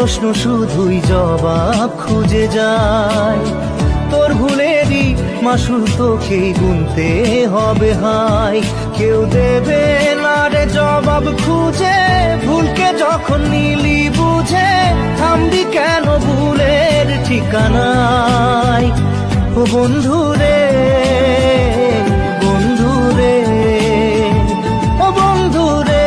প্রশ্ন শুধুই জবাব খুঁজে যায়। তোর ভুলেরই মাসুল তোকেই গুনতে হবে হাই। কেউ দেবে না রে জবাব খুঁজে, ভুলকে যখন নিলি বুঝে থামবি কেন ভুলের ঠিকানায়। ও বন্ধু রে, বন্ধু রে, ও বন্ধু রে।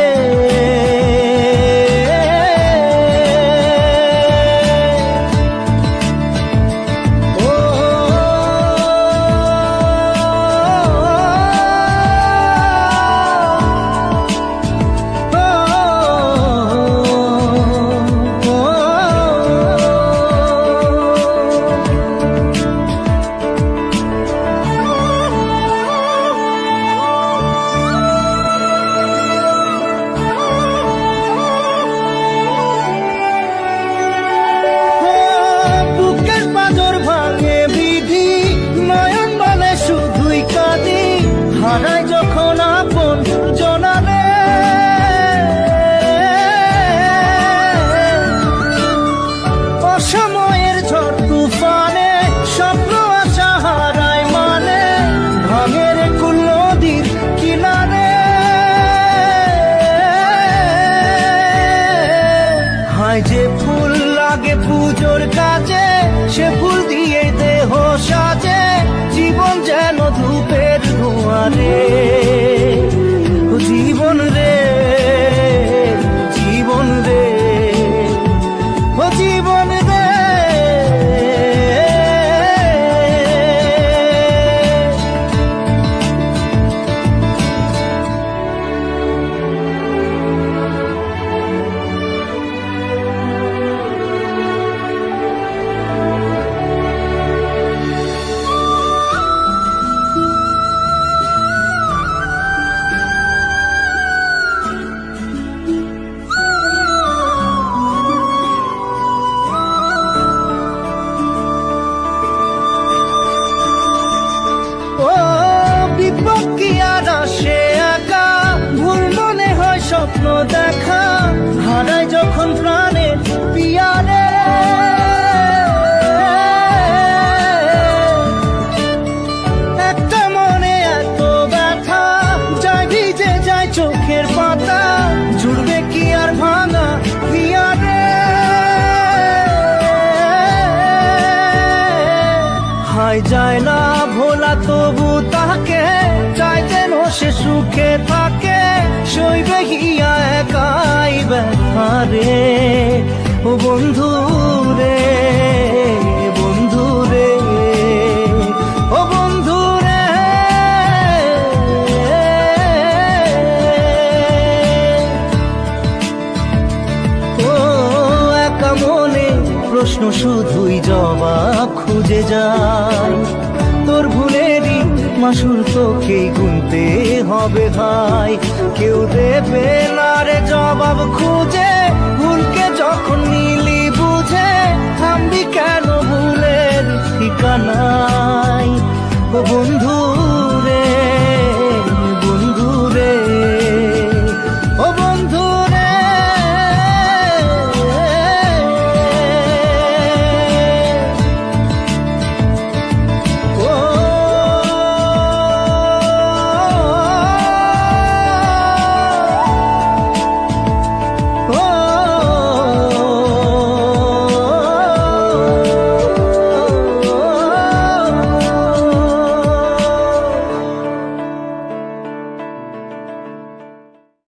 হারাই যখন আপন জনারে, অসময়ের ঝড় তুফানে স্বপ্ন আশা হারায় মানে, ভাঙের কুল নদীর কিনারে। হায় যে ফুল লাগে পুজোর কাজে, সে ফুল দিয়ে দেহ সাজে, জীবন যেন ধূপের ধোঁয়ারে। ও জীবন রে, জীবন রে, ও জীবন রে। স্বপ্ন দেখা হারায় যখন প্রাণে পিয়ারে, একটা মনে এত ব্যথা যায় ভিজে যায় চোখের পাতা, জুড়বে কি আর ভাঙা পিয়ারে। হায় যায় না ভোলা তবু তাকে চাই যেন সে সুখে থাকে, সইবে হিয়া একাই ব্যথা রে। ও বন্ধু রে, বন্ধু রে, ও বন্ধু রে। ও একা মনে প্রশ্ন শুধুই জবাব খুঁজে যায়। তোর ভুলেরই মাসুল তোকেই গুনতে হবে ভাই। কেউ দেবে না রে জবাব খুঁজে, ভুলকে যখন নিলি বুঝে থামবি কেন ভুলের ঠিকানায়। ও বন্ধু